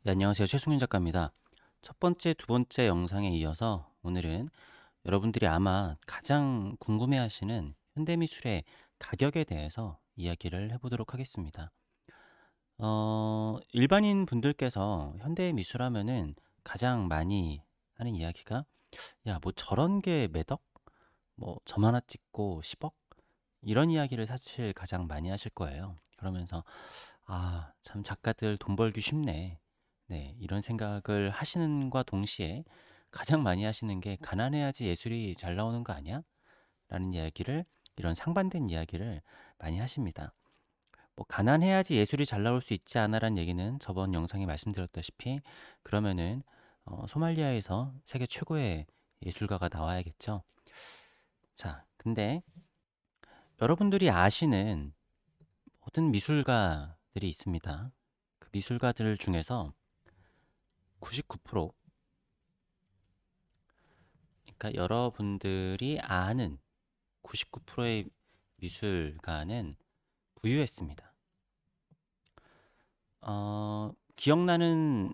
네, 안녕하세요. 최승윤 작가입니다. 첫 번째, 두 번째 영상에 이어서 오늘은 여러분들이 아마 가장 궁금해하시는 현대미술의 가격에 대해서 이야기를 해보도록 하겠습니다. 일반인 분들께서 현대미술 하면은 가장 많이 하는 이야기가 야, 뭐 저런 게 몇 억? 뭐 점 하나 찍고 10억? 이런 이야기를 사실 가장 많이 하실 거예요. 그러면서 아, 참 작가들 돈 벌기 쉽네. 네, 이런 생각을 하시는과 동시에 가장 많이 하시는 게 가난해야지 예술이 잘 나오는 거 아니야? 라는 이야기를, 이런 상반된 이야기를 많이 하십니다. 뭐 가난해야지 예술이 잘 나올 수 있지 않아라는 얘기는 저번 영상에 말씀드렸다시피 그러면은 소말리아에서 세계 최고의 예술가가 나와야겠죠. 자, 근데 여러분들이 아시는 모든 미술가들이 있습니다. 그 미술가들 중에서 99%, 그러니까 여러분들이 아는 99%의 미술가는 부유했습니다. 기억나는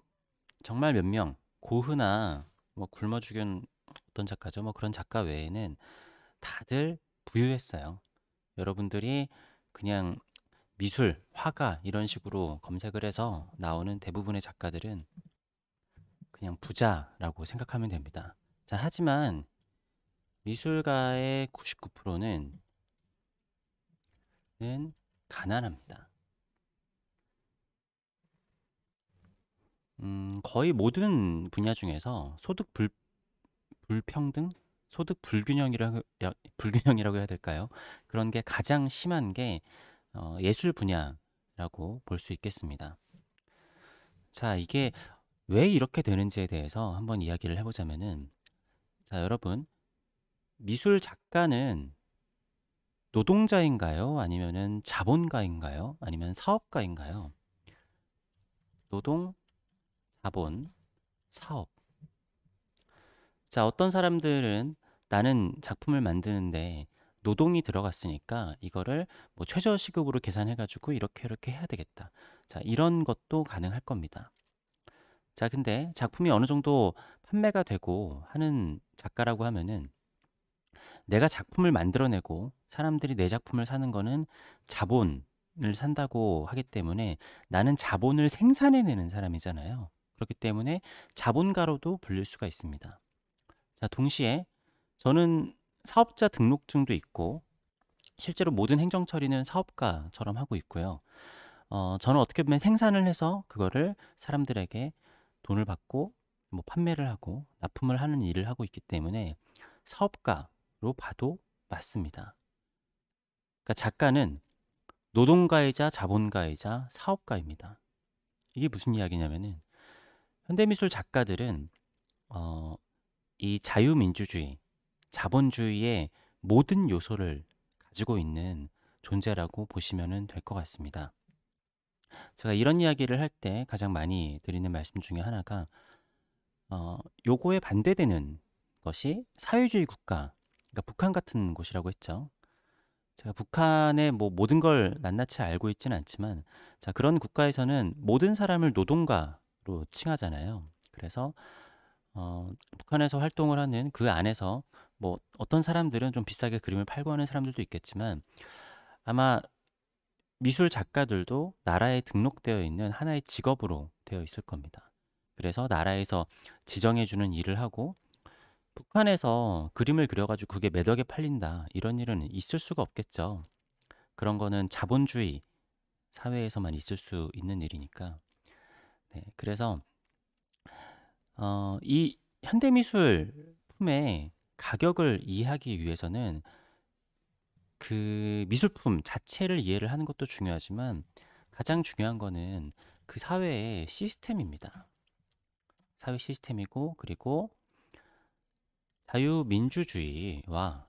정말 몇 명, 고흐나 뭐 굶어 죽은 어떤 작가죠. 뭐 그런 작가 외에는 다들 부유했어요. 여러분들이 그냥 미술, 화가 이런 식으로 검색을 해서 나오는 대부분의 작가들은 그냥 부자라고 생각하면 됩니다. 자, 하지만 미술가의 99%는 가난합니다. 거의 모든 분야 중에서 불평등? 소득 불균형이라고 해야 될까요? 그런 게 가장 심한 게 예술 분야라고 볼 수 있겠습니다. 자, 이게 왜 이렇게 되는지에 대해서 한번 이야기를 해보자면은, 자, 여러분, 미술 작가는 노동자인가요? 아니면은 자본가인가요? 아니면 사업가인가요? 노동, 자본, 사업. 자, 어떤 사람들은 나는 작품을 만드는데 노동이 들어갔으니까 이거를 뭐 최저시급으로 계산해가지고 이렇게 해야 되겠다. 자, 이런 것도 가능할 겁니다. 자, 근데 작품이 어느 정도 판매가 되고 하는 작가라고 하면은 내가 작품을 만들어내고 사람들이 내 작품을 사는 거는 자본을 산다고 하기 때문에 나는 자본을 생산해내는 사람이잖아요. 그렇기 때문에 자본가로도 불릴 수가 있습니다. 자, 동시에 저는 사업자 등록증도 있고 실제로 모든 행정 처리는 사업가처럼 하고 있고요. 저는 어떻게 보면 생산을 해서 그거를 사람들에게 돈을 받고 뭐 판매를 하고 납품을 하는 일을 하고 있기 때문에 사업가로 봐도 맞습니다. 그러니까 작가는 노동가이자 자본가이자 사업가입니다. 이게 무슨 이야기냐면은 현대미술 작가들은 어, 이 자유민주주의, 자본주의의 모든 요소를 가지고 있는 존재라고 보시면 될 것 같습니다. 제가 이런 이야기를 할 때 가장 많이 드리는 말씀 중에 하나가 요거에 반대되는 것이 사회주의 국가, 그러니까 북한 같은 곳이라고 했죠. 제가 북한의 뭐 모든 걸 낱낱이 알고 있지는 않지만 자, 그런 국가에서는 모든 사람을 노동가로 칭하잖아요. 그래서 북한에서 활동을 하는 그 안에서 뭐 어떤 사람들은 좀 비싸게 그림을 팔고 하는 사람들도 있겠지만 아마 미술 작가들도 나라에 등록되어 있는 하나의 직업으로 되어 있을 겁니다. 그래서 나라에서 지정해주는 일을 하고 북한에서 그림을 그려가지고 그게 몇 억에 팔린다 이런 일은 있을 수가 없겠죠. 그런 거는 자본주의 사회에서만 있을 수 있는 일이니까. 네, 그래서 이 현대미술품의 가격을 이해하기 위해서는 그 미술품 자체를 이해를 하는 것도 중요하지만 가장 중요한 거는 그 사회의 시스템입니다. 사회 시스템이고 그리고 자유민주주의와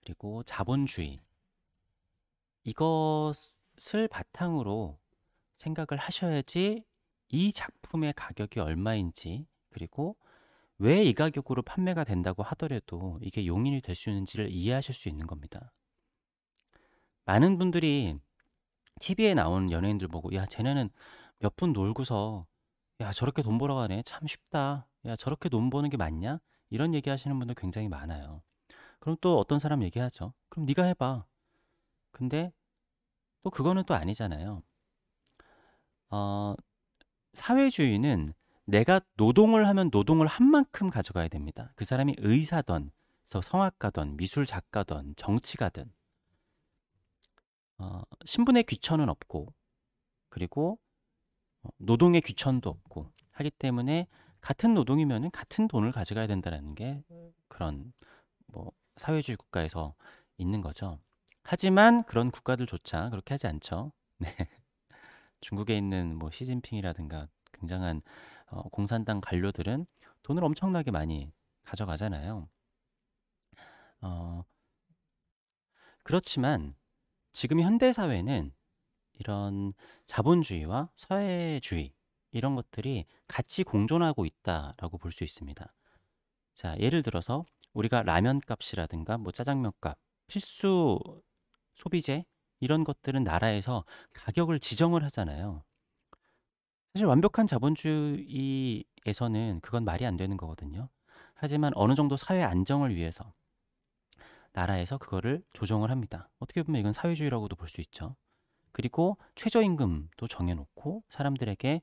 그리고 자본주의 이것을 바탕으로 생각을 하셔야지 이 작품의 가격이 얼마인지 그리고 왜 이 가격으로 판매가 된다고 하더라도 이게 용인이 될 수 있는지를 이해하실 수 있는 겁니다. 많은 분들이 TV에 나오는 연예인들 보고 야 쟤네는 몇 분 놀고서 야, 저렇게 돈 벌어 가네. 참 쉽다. 야, 저렇게 돈 버는 게 맞냐? 이런 얘기 하시는 분들 굉장히 많아요. 그럼 또 어떤 사람 얘기하죠. 그럼 네가 해봐. 근데 또 그거는 또 아니잖아요. 어, 사회주의는 내가 노동을 하면 노동을 한 만큼 가져가야 됩니다. 그 사람이 의사든, 성악가든, 미술 작가든, 정치가든, 신분의 귀천은 없고, 그리고 노동의 귀천도 없고 하기 때문에 같은 노동이면은 같은 돈을 가져가야 된다라는 게 그런 뭐 사회주의 국가에서 있는 거죠. 하지만 그런 국가들조차 그렇게 하지 않죠. 네. 중국에 있는 뭐 시진핑이라든가 굉장한 공산당 관료들은 돈을 엄청나게 많이 가져가잖아요. 어, 그렇지만 지금 현대 사회는 이런 자본주의와 사회주의 이런 것들이 같이 공존하고 있다라고 볼 수 있습니다. 자, 예를 들어서 우리가 라면 값이라든가 뭐 짜장면 값, 필수 소비재 이런 것들은 나라에서 가격을 지정을 하잖아요. 사실 완벽한 자본주의에서는 그건 말이 안 되는 거거든요. 하지만 어느 정도 사회 안정을 위해서 나라에서 그거를 조정을 합니다. 어떻게 보면 이건 사회주의라고도 볼 수 있죠. 그리고 최저임금도 정해놓고 사람들에게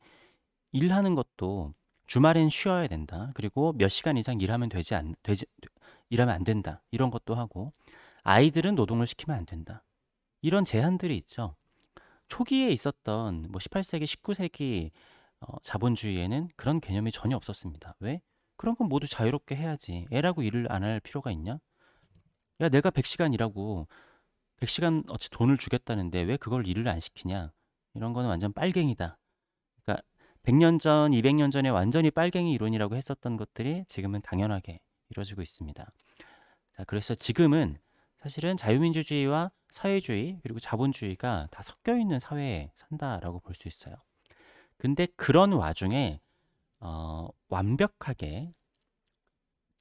일하는 것도 주말엔 쉬어야 된다. 그리고 몇 시간 이상 일하면 안 된다. 이런 것도 하고 아이들은 노동을 시키면 안 된다. 이런 제한들이 있죠. 초기에 있었던 뭐 18세기, 19세기 자본주의에는 그런 개념이 전혀 없었습니다. 왜? 그런 건 모두 자유롭게 해야지. 애라고 일을 안 할 필요가 있냐? 야, 내가 100시간 일하고 100시간 어치 돈을 주겠다는데 왜 그걸 일을 안 시키냐? 이런 거는 완전 빨갱이다. 그러니까 100년 전, 200년 전에 완전히 빨갱이 이론이라고 했었던 것들이 지금은 당연하게 이루어지고 있습니다. 자, 그래서 지금은 사실은 자유민주주의와 사회주의 그리고 자본주의가 다 섞여 있는 사회에 산다라고 볼 수 있어요. 근데 그런 와중에 완벽하게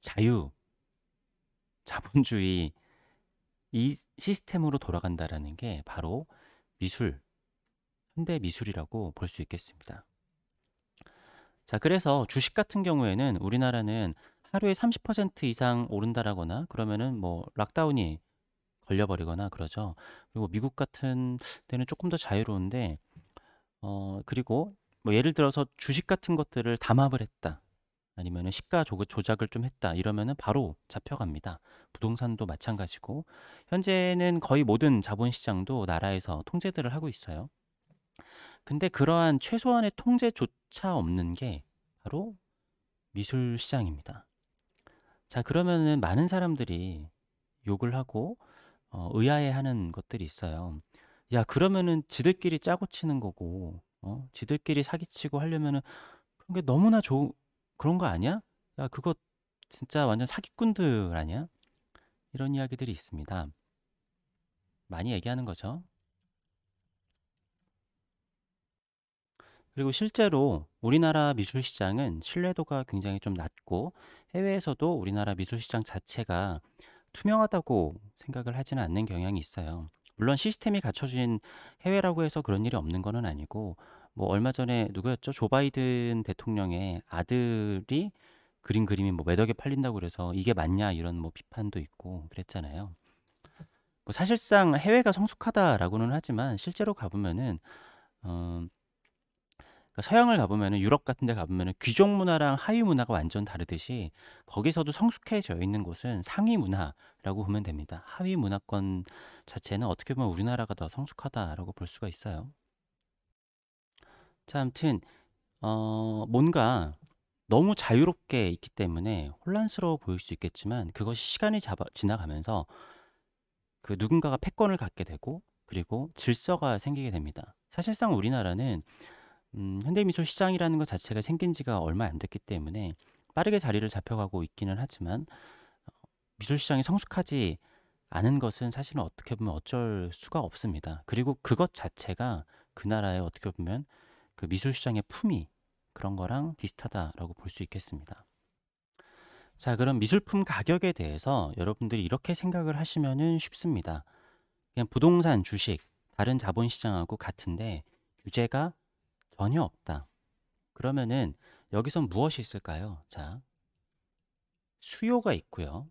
자유, 자본주의 이 시스템으로 돌아간다라는 게 바로 미술, 현대 미술이라고 볼 수 있겠습니다. 자, 그래서 주식 같은 경우에는 우리나라는 하루에 30% 이상 오른다라거나 그러면은 뭐 락다운이 걸려버리거나 그러죠. 그리고 미국 같은 데는 조금 더 자유로운데, 그리고 뭐 예를 들어서 주식 같은 것들을 담합을 했다. 아니면은 조작을 좀 했다. 이러면은 바로 잡혀갑니다. 부동산도 마찬가지고, 현재는 거의 모든 자본시장도 나라에서 통제들을 하고 있어요. 근데 그러한 최소한의 통제조차 없는 게 바로 미술 시장입니다. 자, 그러면은 많은 사람들이 욕을 하고 의아해하는 것들이 있어요. 야, 그러면은 지들끼리 짜고 치는 거고, 지들끼리 사기치고 하려면은 그런 게 너무나 그런 거 아니야? 야, 그거 진짜 완전 사기꾼들 아니야? 이런 이야기들이 있습니다. 많이 얘기하는 거죠. 그리고 실제로 우리나라 미술 시장은 신뢰도가 굉장히 좀 낮고 해외에서도 우리나라 미술 시장 자체가 투명하다고 생각을 하지는 않는 경향이 있어요. 물론 시스템이 갖춰진 해외라고 해서 그런 일이 없는 거는 아니고 뭐 얼마 전에 누구였죠? 조 바이든 대통령의 아들이 그린 그림이 뭐 매덕에 팔린다고 그래서 이게 맞냐 이런 뭐 비판도 있고 그랬잖아요. 뭐 사실상 해외가 성숙하다라고는 하지만 실제로 가보면은 어, 그러니까 서양을 가보면은 유럽 같은 데 가보면은 귀족 문화랑 하위 문화가 완전 다르듯이 거기서도 성숙해져 있는 곳은 상위 문화라고 보면 됩니다. 하위 문화권 자체는 어떻게 보면 우리나라가 더 성숙하다라고 볼 수가 있어요. 자, 아무튼 뭔가 너무 자유롭게 있기 때문에 혼란스러워 보일 수 있겠지만 그것이 시간이 지나가면서 그 누군가가 패권을 갖게 되고 그리고 질서가 생기게 됩니다. 사실상 우리나라는 현대미술 시장이라는 것 자체가 생긴 지가 얼마 안 됐기 때문에 빠르게 자리를 잡혀가고 있기는 하지만 미술 시장이 성숙하지 않은 것은 사실은 어떻게 보면 어쩔 수가 없습니다. 그리고 그것 자체가 그 나라의 어떻게 보면 그 미술 시장의 품위 그런 거랑 비슷하다라고 볼 수 있겠습니다. 자, 그럼 미술품 가격에 대해서 여러분들이 이렇게 생각을 하시면은 쉽습니다. 그냥 부동산, 주식, 다른 자본 시장하고 같은데 규제가 전혀 없다. 그러면은 여기선 무엇이 있을까요? 자, 수요가 있고요.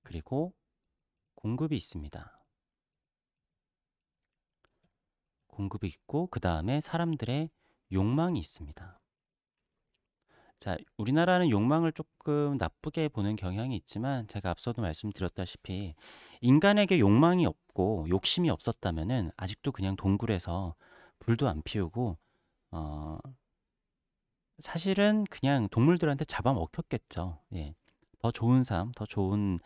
그리고 공급이 있습니다. 공급이 있고 그 다음에 사람들의 욕망이 있습니다. 자, 우리나라는 욕망을 조금 나쁘게 보는 경향이 있지만 제가 앞서도 말씀드렸다시피 인간에게 욕망이 없고 욕심이 없었다면은 아직도 그냥 동굴에서 불도 안 피우고 어, 사실은 그냥 동물들한테 잡아먹혔겠죠. 예. 더 좋은 삶, 더 좋은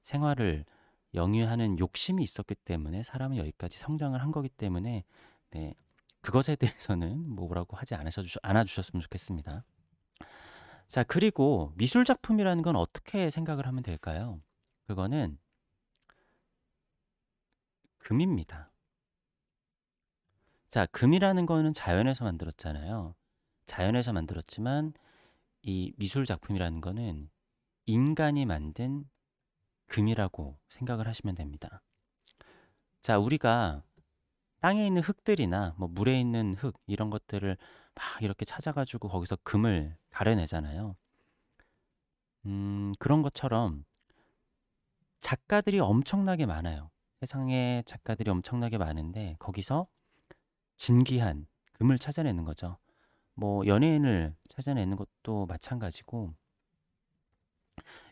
생활을 영위하는 욕심이 있었기 때문에 사람은 여기까지 성장을 한 거기 때문에 네, 그것에 대해서는 뭐라고 하지 않아주셨으면 좋겠습니다. 자, 그리고 미술 작품이라는 건 어떻게 생각을 하면 될까요? 그거는 금입니다. 자, 금이라는 거는 자연에서 만들었잖아요. 자연에서 만들었지만 이 미술 작품이라는 거는 인간이 만든 금이라고 생각을 하시면 됩니다. 자, 우리가 땅에 있는 흙들이나 뭐 물에 있는 흙 이런 것들을 막 이렇게 찾아가지고 거기서 금을 가려내잖아요. 그런 것처럼 작가들이 엄청나게 많아요. 세상에 작가들이 엄청나게 많은데 거기서 진귀한 금을 찾아내는 거죠. 뭐 연예인을 찾아내는 것도 마찬가지고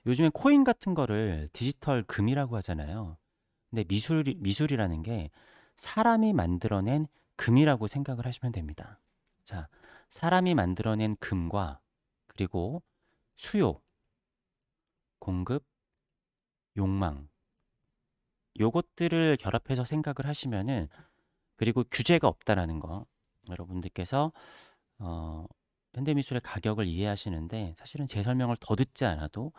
요즘에 코인 같은 거를 디지털 금이라고 하잖아요. 근데 미술이라는 게 사람이 만들어낸 금이라고 생각을 하시면 됩니다. 자, 사람이 만들어낸 금과 그리고 수요, 공급, 욕망 요것들을 결합해서 생각을 하시면은 그리고 규제가 없다라는 거 여러분들께서 현대미술의 가격을 이해하시는데 사실은 제 설명을 더 듣지 않아도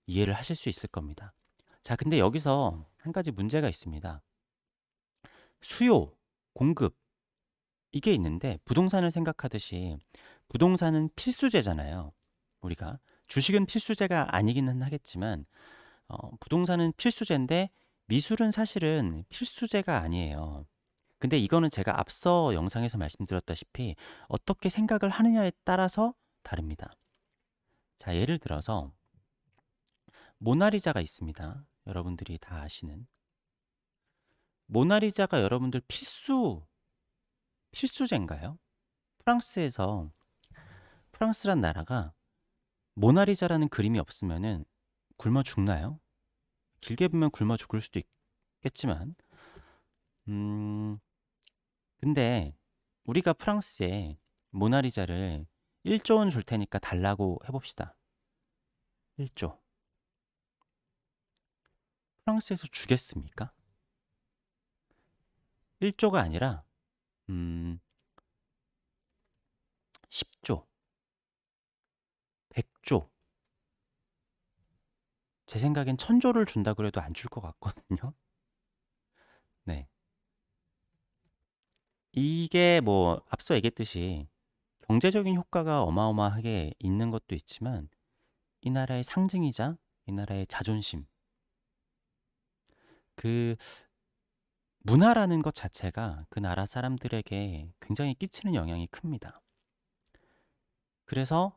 이해를 하실 수 있을 겁니다. 자, 근데 여기서 한 가지 문제가 있습니다. 수요, 공급 이게 있는데 부동산을 생각하듯이 부동산은 필수제잖아요. 우리가 주식은 필수제가 아니기는 하겠지만 부동산은 필수제인데 미술은 사실은 필수제가 아니에요. 근데 이거는 제가 앞서 영상에서 말씀드렸다시피 어떻게 생각을 하느냐에 따라서 다릅니다. 자, 예를 들어서 모나리자가 있습니다. 여러분들이 다 아시는 모나리자가 여러분들 필수제인가요? 프랑스란 나라가 모나리자라는 그림이 없으면은 굶어 죽나요? 길게 보면 굶어 죽을 수도 있겠지만 음, 근데 우리가 프랑스에 모나리자를 1조 원 줄 테니까 달라고 해봅시다. 1조. 프랑스에서 주겠습니까? 1조가 아니라 10조, 100조. 제 생각엔 1000조를 준다 그래도 안 줄 것 같거든요. 네. 이게 뭐 앞서 얘기했듯이 경제적인 효과가 어마어마하게 있는 것도 있지만 이 나라의 상징이자 이 나라의 자존심, 그 문화라는 것 자체가 그 나라 사람들에게 굉장히 끼치는 영향이 큽니다. 그래서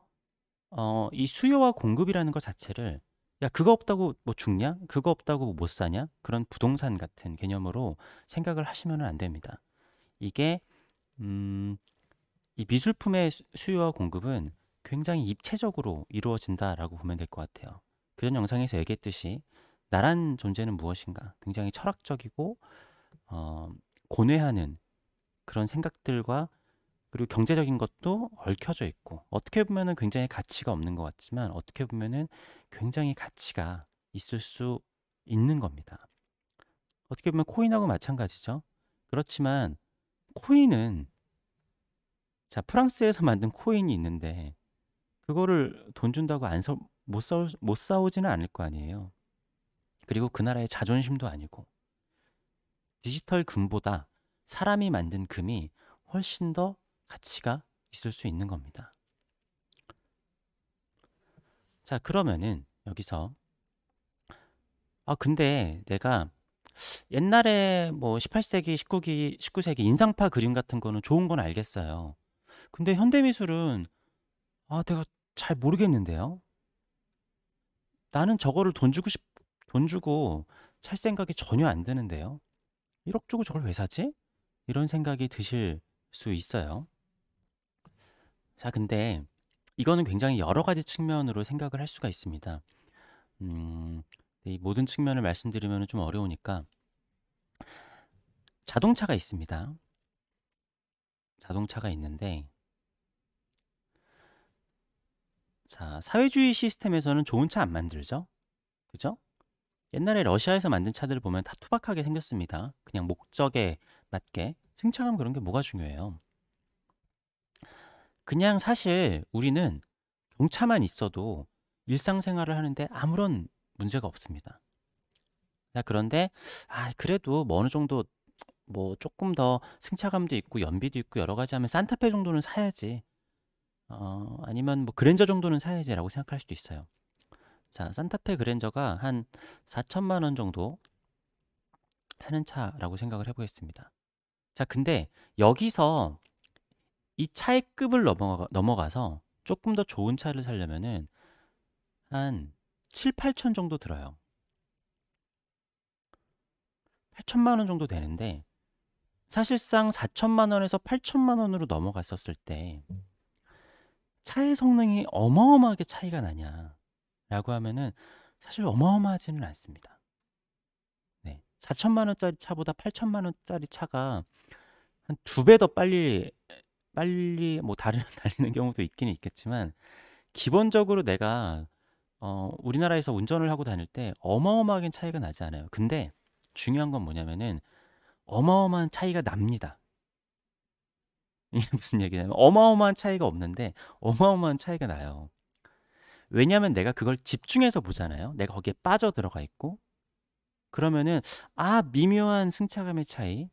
이 수요와 공급이라는 것 자체를 야, 그거 없다고 뭐 죽냐? 그거 없다고 못 사냐? 그런 부동산 같은 개념으로 생각을 하시면 안 됩니다. 이게 이 미술품의 수요와 공급은 굉장히 입체적으로 이루어진다라고 보면 될 것 같아요. 그전 영상에서 얘기했듯이 나란 존재는 무엇인가? 굉장히 철학적이고 고뇌하는 그런 생각들과 그리고 경제적인 것도 얽혀져 있고 어떻게 보면은 굉장히 가치가 없는 것 같지만 어떻게 보면은 굉장히 가치가 있을 수 있는 겁니다. 어떻게 보면 코인하고 마찬가지죠. 그렇지만 코인은 자 프랑스에서 만든 코인이 있는데 그거를 돈 준다고 못 사오지는 않을 거 아니에요. 그리고 그 나라의 자존심도 아니고 디지털 금보다 사람이 만든 금이 훨씬 더 가치가 있을 수 있는 겁니다. 자, 그러면은 여기서 근데 내가 옛날에 뭐 18세기, 19세기 인상파 그림 같은 거는 좋은 건 알겠어요. 근데 현대미술은 내가 잘 모르겠는데요. 나는 저거를 돈 주고 살 생각이 전혀 안 드는데요. 1억 주고 저걸 왜 사지? 이런 생각이 드실 수 있어요. 자, 근데 이거는 굉장히 여러 가지 측면으로 생각을 할 수가 있습니다. 이 모든 측면을 말씀드리면 좀 어려우니까 자동차가 있습니다. 자동차가 있는데, 자, 사회주의 시스템에서는 좋은 차 안 만들죠? 그죠? 옛날에 러시아에서 만든 차들을 보면 다 투박하게 생겼습니다. 그냥 목적에 맞게. 승차감 그런 게 뭐가 중요해요? 그냥 사실 우리는 경차만 있어도 일상생활을 하는데 아무런 문제가 없습니다. 자, 그런데 그래도 뭐 어느 정도 뭐 조금 더 승차감도 있고 연비도 있고 여러 가지 하면 산타페 정도는 사야지. 아니면 뭐 그랜저 정도는 사야지라고 생각할 수도 있어요. 자, 산타페 그랜저가 한 4천만 원 정도 하는 차라고 생각을 해보겠습니다. 자, 근데 여기서 이 차의 급을 넘어가서 조금 더 좋은 차를 사려면은 한 7, 8천 정도 들어요. 8천만 원 정도 되는데 사실상 4천만 원에서 8천만 원으로 넘어갔었을 때 차의 성능이 어마어마하게 차이가 나냐라고 하면은 사실 어마어마하지는 않습니다. 네. 4천만 원짜리 차보다 8천만 원짜리 차가 한 2배 더 빨리 뭐 달리는 경우도 있기는 있겠지만 기본적으로 내가 우리나라에서 운전을 하고 다닐 때 어마어마하게 차이가 나지 않아요. 근데 중요한 건 뭐냐면은 어마어마한 차이가 납니다. 이게 무슨 얘기냐면 어마어마한 차이가 없는데 어마어마한 차이가 나요. 왜냐하면 내가 그걸 집중해서 보잖아요. 내가 거기에 빠져 들어가 있고 그러면은 미묘한 승차감의 차이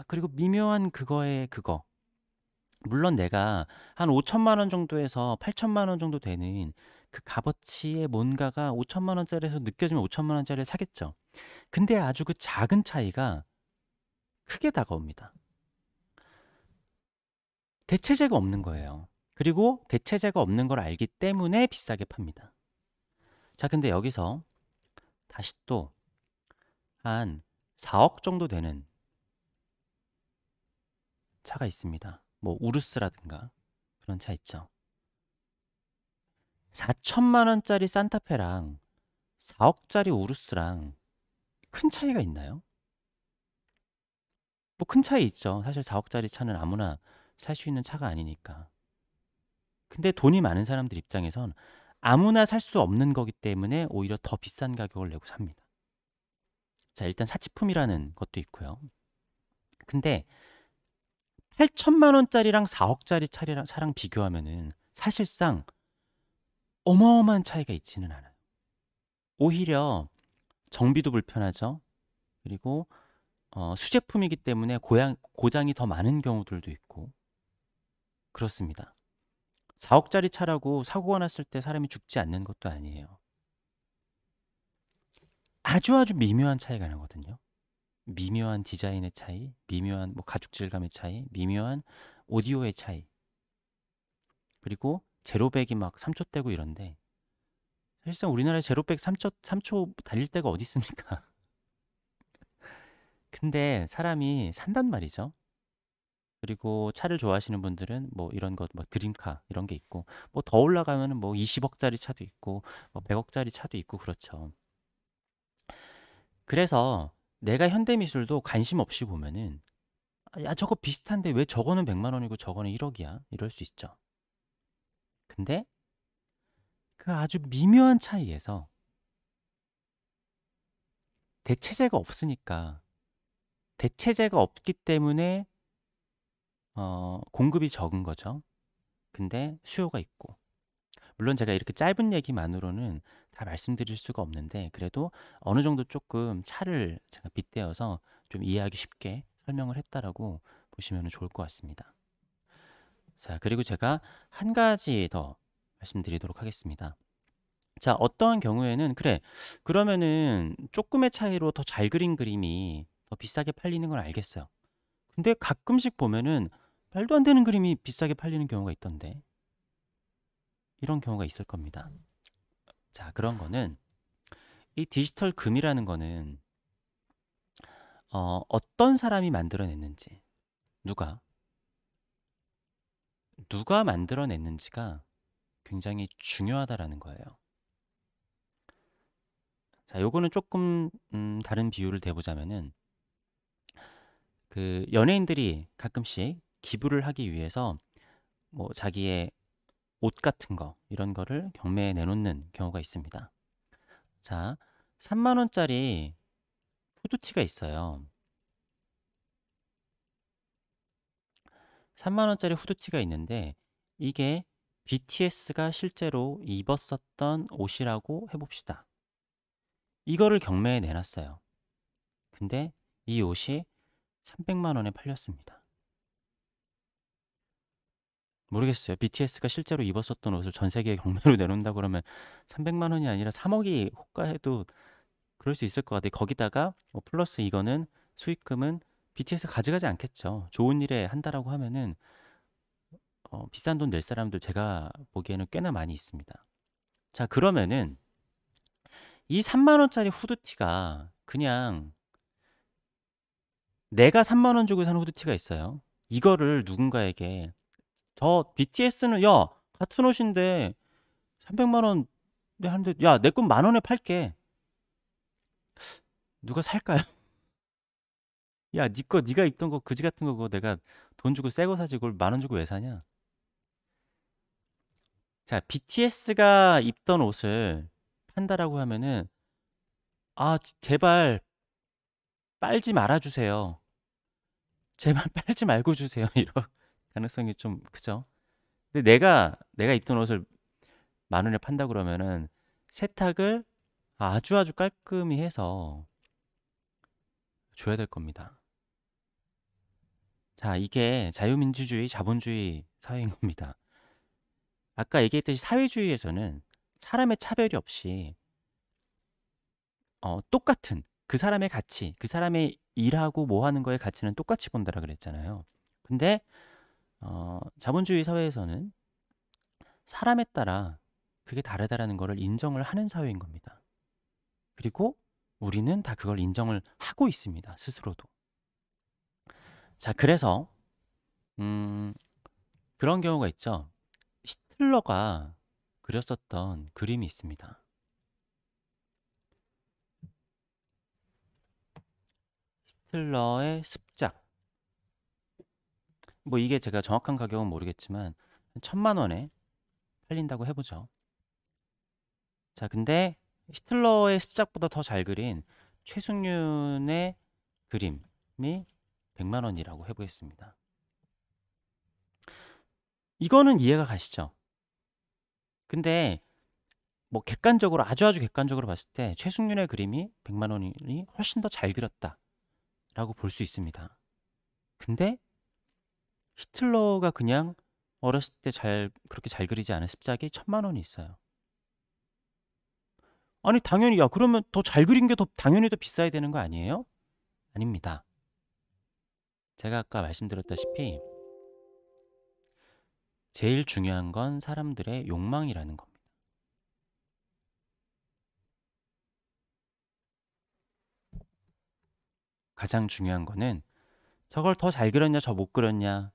그리고 미묘한 그거 물론 내가 한 5천만 원 정도에서 8천만 원 정도 되는 그 값어치의 뭔가가 5천만 원짜리에서 느껴지면 5천만 원짜리를 사겠죠. 근데 아주 그 작은 차이가 크게 다가옵니다. 대체제가 없는 거예요. 그리고 대체제가 없는 걸 알기 때문에 비싸게 팝니다. 자, 근데 여기서 다시 또 한 4억 정도 되는 차가 있습니다. 뭐 우루스라든가 그런 차 있죠. 4천만 원짜리 산타페랑 4억짜리 우루스랑 큰 차이가 있나요? 뭐 큰 차이 있죠. 사실 4억짜리 차는 아무나 살 수 있는 차가 아니니까. 근데 돈이 많은 사람들 입장에선 아무나 살 수 없는 거기 때문에 오히려 더 비싼 가격을 내고 삽니다. 자, 일단 사치품이라는 것도 있고요. 근데 8천만 원짜리랑 4억짜리 차랑 비교하면은 사실상 어마어마한 차이가 있지는 않아요. 오히려 정비도 불편하죠. 그리고 수제품이기 때문에 고장이 더 많은 경우들도 있고 그렇습니다. 4억짜리 차라고 사고가 났을 때 사람이 죽지 않는 것도 아니에요. 아주 미묘한 차이가 나거든요. 미묘한 디자인의 차이, 미묘한 뭐 가죽 질감의 차이, 미묘한 오디오의 차이. 그리고 제로백이 막 3초대고 이런데 사실상 우리나라에 제로백 3초 달릴 때가 어디 있습니까? 근데 사람이 산단 말이죠. 그리고 차를 좋아하시는 분들은 뭐 이런 것, 뭐 드림카 이런 게 있고 뭐 더 올라가면은 뭐 20억짜리 차도 있고 뭐 100억짜리 차도 있고 그렇죠. 그래서 내가 현대미술도 관심 없이 보면은 야 저거 비슷한데 왜 저거는 100만 원이고 저거는 1억이야 이럴 수 있죠. 근데 그 아주 미묘한 차이에서 대체제가 없으니까 대체제가 없기 때문에 공급이 적은 거죠. 근데 수요가 있고 물론 제가 이렇게 짧은 얘기만으로는 다 말씀드릴 수가 없는데 그래도 어느 정도 조금 차를 제가 빗대어서 좀 이해하기 쉽게 설명을 했다라고 보시면 좋을 것 같습니다. 자, 그리고 제가 한 가지 더 말씀드리도록 하겠습니다. 자, 어떠한 경우에는 그래 그러면은 조금의 차이로 더 잘 그린 그림이 더 비싸게 팔리는 건 알겠어요. 근데 가끔씩 보면은 말도 안 되는 그림이 비싸게 팔리는 경우가 있던데. 이런 경우가 있을 겁니다. 자, 그런 거는 이 디지털 금이라는 거는 어떤 사람이 만들어냈는지, 누가 만들어냈는지가 굉장히 중요하다라는 거예요. 자, 요거는 조금 다른 비유를 대보자면은 그 연예인들이 가끔씩 기부를 하기 위해서 뭐 자기의 옷 같은 거 이런 거를 경매에 내놓는 경우가 있습니다. 자, 3만 원짜리 후드티가 있어요. 3만 원짜리 후드티가 있는데 이게 BTS가 실제로 입었었던 옷이라고 해봅시다. 이거를 경매에 내놨어요. 근데 이 옷이 300만 원에 팔렸습니다. 모르겠어요. BTS가 실제로 입었었던 옷을 전 세계에 경매로 내놓는다 그러면 300만 원이 아니라 3억이 호가해도 그럴 수 있을 것 같아요. 거기다가 플러스 이거는 수익금은 BTS 가져가지 않겠죠. 좋은 일에 한다라고 하면은 비싼 돈 낼 사람들 제가 보기에는 꽤나 많이 있습니다. 자, 그러면은 이 3만 원짜리 후드티가 그냥 내가 3만 원 주고 산 후드티가 있어요. 이거를 누군가에게 저 BTS는 야 같은 옷인데 300만 원 하는데 야 내 건 만 원에 팔게. 누가 살까요? 야, 네 거 네가 입던 거 그지 같은 거고 내가 돈 주고 새 거 사지 그걸 만 원 주고 왜 사냐? 자, BTS가 입던 옷을 판다라고 하면은 제발 빨지 말아 주세요. 제발 빨지 말고 주세요. 이런 가능성이 좀 크죠. 근데 내가 입던 옷을 만 원에 판다 그러면은 세탁을 아주 아주 깔끔히 해서 줘야 될 겁니다. 자, 이게 자유민주주의, 자본주의 사회인 겁니다. 아까 얘기했듯이 사회주의에서는 사람의 차별이 없이 똑같은 그 사람의 가치, 그 사람의 일하고 뭐 하는 거의 가치는 똑같이 본다라 그랬잖아요. 근데 자본주의 사회에서는 사람에 따라 그게 다르다라는 거를 인정을 하는 사회인 겁니다. 그리고 우리는 다 그걸 인정을 하고 있습니다. 스스로도. 자, 그래서 그런 경우가 있죠. 히틀러가 그렸었던 그림이 있습니다. 히틀러의 습작. 뭐 이게 제가 정확한 가격은 모르겠지만 1,000만 원에 팔린다고 해보죠. 자, 근데 히틀러의 습작보다 더 잘 그린 최승윤의 그림이 100만 원이라고 해보겠습니다. 이거는 이해가 가시죠? 근데 뭐 객관적으로 아주 객관적으로 봤을 때 최승윤의 그림이 100만 원이 훨씬 더 잘 그렸다라고 볼 수 있습니다. 근데 히틀러가 그냥 어렸을 때 그렇게 잘 그리지 않은 습작이 1,000만 원이 있어요. 아니 당연히 야 그러면 더 잘 그린 게 더 당연히 더 비싸야 되는 거 아니에요? 아닙니다. 제가 아까 말씀드렸다시피 제일 중요한 건 사람들의 욕망이라는 겁니다. 가장 중요한 거는 저걸 더 잘 그렸냐 저 못 그렸냐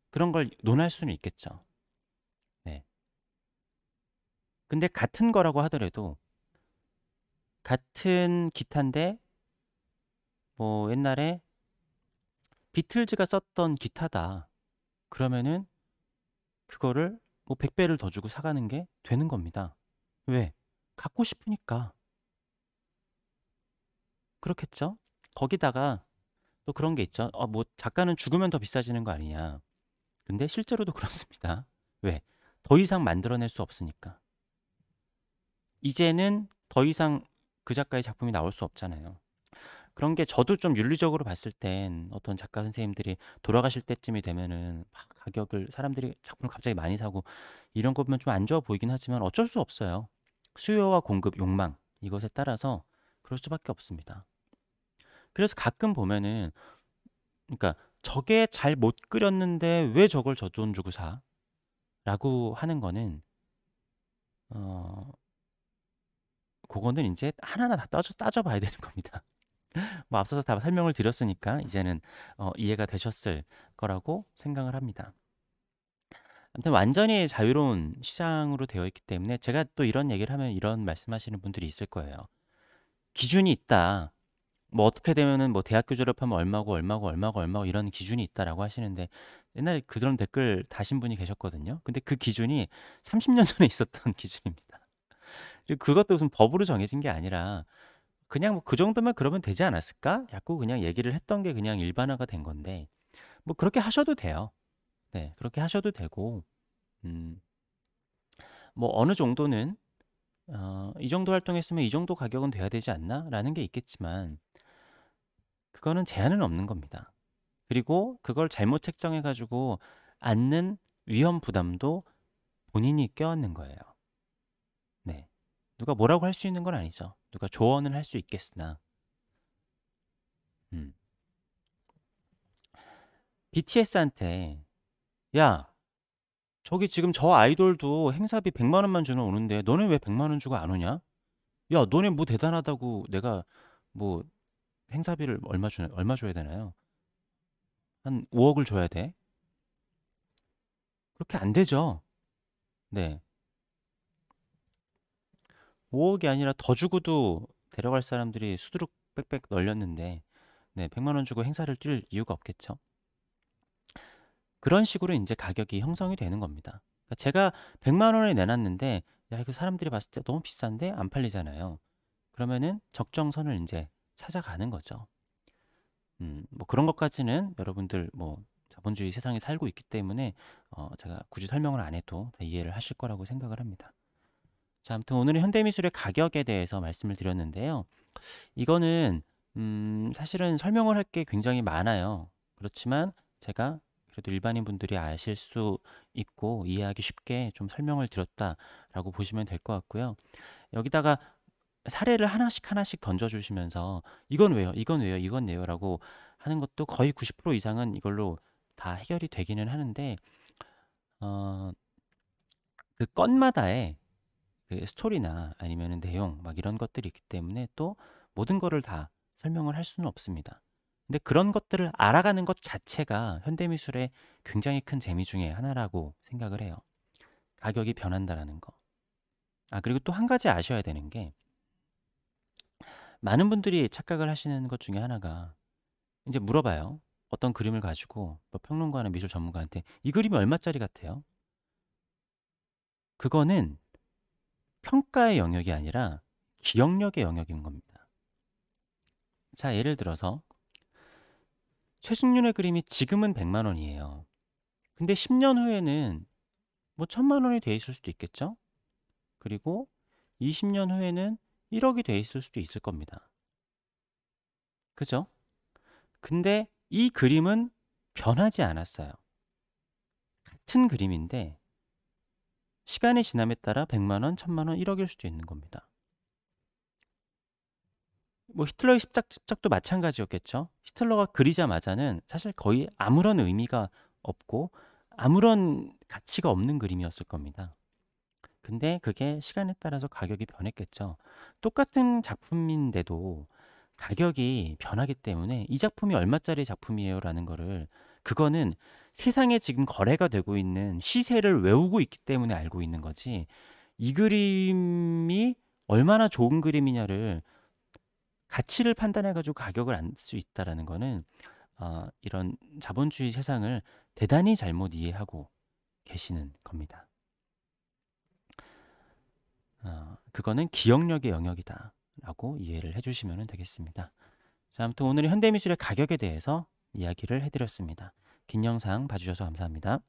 그런 걸 논할 수는 있겠죠. 네. 근데 같은 거라고 하더라도 같은 기타인데 뭐 옛날에 비틀즈가 썼던 기타다. 그러면은 그거를 뭐 100배를 더 주고 사가는 게 되는 겁니다. 왜? 갖고 싶으니까. 그렇겠죠? 거기다가 또 그런 게 있죠. 뭐 작가는 죽으면 더 비싸지는 거 아니냐. 근데 실제로도 그렇습니다. 왜? 더 이상 만들어낼 수 없으니까. 이제는 더 이상 그 작가의 작품이 나올 수 없잖아요. 그런 게 저도 좀 윤리적으로 봤을 땐 어떤 작가 선생님들이 돌아가실 때쯤이 되면은 막 가격을 사람들이 작품을 갑자기 많이 사고 이런 거 보면 좀 안 좋아 보이긴 하지만 어쩔 수 없어요. 수요와 공급, 욕망 이것에 따라서 그럴 수밖에 없습니다. 그래서 가끔 보면은 그러니까 저게 잘 못 그렸는데 왜 저걸 저 돈 주고 사? 라고 하는 거는 어 그거는 인제 하나하나 다 따져 봐야 되는 겁니다. 뭐 앞서서 다 설명을 드렸으니까 이제는 이해가 되셨을 거라고 생각을 합니다. 아무튼 완전히 자유로운 시장으로 되어 있기 때문에 제가 또 이런 얘기를 하면 이런 말씀하시는 분들이 있을 거예요. 기준이 있다. 뭐 어떻게 되면은 뭐 대학교 졸업하면 얼마고 얼마고 얼마고 얼마고 이런 기준이 있다라고 하시는데 옛날에 그런 댓글 다신 분이 계셨거든요. 근데 그 기준이 30년 전에 있었던 기준입니다. 그리고 그것도 무슨 법으로 정해진 게 아니라 그냥 뭐 '그 정도면 그러면 되지 않았을까?' 자꾸 그냥 얘기를 했던 게 그냥 일반화가 된 건데 뭐 그렇게 하셔도 돼요. 네. 그렇게 하셔도 되고 음 뭐 어느 정도는 '이 정도 활동했으면 이 정도 가격은 돼야 되지 않나?'라는 게 있겠지만 그거는 제한은 없는 겁니다. 그리고 그걸 잘못 책정해 가지고 앉는 위험 부담도 본인이 껴안는 거예요. 네. 누가 뭐라고 할 수 있는 건 아니죠. 누가 조언은 할 수 있겠으나 음. BTS한테 "야 저기 지금 저 아이돌도 행사비 100만 원만 주면 오는데 너네 왜 100만 원 주고 안 오냐? 야 너네 뭐 대단하다고 내가 뭐 행사비를 얼마 줘야 되나요? 한 5 억을 줘야 돼?" 그렇게 안 되죠. 네. 5 억이 아니라 더 주고도 데려갈 사람들이 수두룩 빽빽 널렸는데 네 100만 원 주고 행사를 뛸 이유가 없겠죠. 그런 식으로 인제 가격이 형성이 되는 겁니다. 그러니까 제가 100만 원에 내놨는데 '야 이거 사람들이 봤을 때 너무 비싼데?' 안 팔리잖아요. 그러면은 적정선을 인제 찾아가는 거죠. 뭐 그런 것까지는 여러분들 뭐 자본주의 세상에 살고 있기 때문에 제가 굳이 설명을 안 해도 다 이해를 하실 거라고 생각을 합니다. 자 아무튼 오늘은 현대미술의 가격에 대해서 말씀을 드렸는데요. 이거는 사실은 설명을 할 게 굉장히 많아요. 그렇지만 제가 그래도 일반인 분들이 아실 수 있고 이해하기 쉽게 좀 설명을 드렸다라고 보시면 될 것 같고요. 여기다가 사례를 하나씩 하나씩 던져 주시면서 "이건 왜요? 이건 왜요? 이건 왜요?"라고 하는 것도 거의 90% 이상은 이걸로 다 해결이 되기는 하는데 어 그 건마다의 그 스토리나 아니면은 내용 막 이런 것들이 있기 때문에 또 모든 거를 다 설명을 할 수는 없습니다. 근데 그런 것들을 알아가는 것 자체가 현대미술의 굉장히 큰 재미 중에 하나라고 생각을 해요. 가격이 변한다라는 거. 아 그리고 또 한 가지 아셔야 되는 게 많은 분들이 착각을 하시는 것 중에 하나가 이제 물어봐요. 어떤 그림을 가지고 뭐 평론가나 미술 전문가한테 "이 그림이 얼마짜리 같아요?" 그거는 평가의 영역이 아니라 기억력의 영역인 겁니다. 자 예를 들어서 최승윤의 그림이 지금은 100만 원이에요. 근데 10년 후에는 뭐 1000만 원이 돼 있을 수도 있겠죠? 그리고 20년 후에는 1억이 돼 있을 수도 있을 겁니다. 그죠? 근데 이 그림은 변하지 않았어요. 같은 그림인데 시간이 지남에 따라 100만 원, 1000만 원, 1억일 수도 있는 겁니다. 뭐 히틀러의 십작도 마찬가지였겠죠. 히틀러가 그리자마자는 사실 거의 아무런 의미가 없고 아무런 가치가 없는 그림이었을 겁니다. 근데 그게 시간에 따라서 가격이 변했겠죠. 똑같은 작품인데도 가격이 변하기 때문에 이 작품이 얼마짜리 작품이에요라는 거를 그거는 세상에 지금 거래가 되고 있는 시세를 외우고 있기 때문에 알고 있는 거지 이 그림이 얼마나 좋은 그림이냐를 가치를 판단해 가지고 가격을 안 수 있다라는 거는 이런 자본주의 세상을 대단히 잘못 이해하고 계시는 겁니다. 그거는 기억력의 영역이다라고 이해를 해 주시면 되겠습니다. 자, 아무튼 오늘은 현대미술의 가격에 대해서 이야기를 해 드렸습니다. 긴 영상 봐주셔서 감사합니다.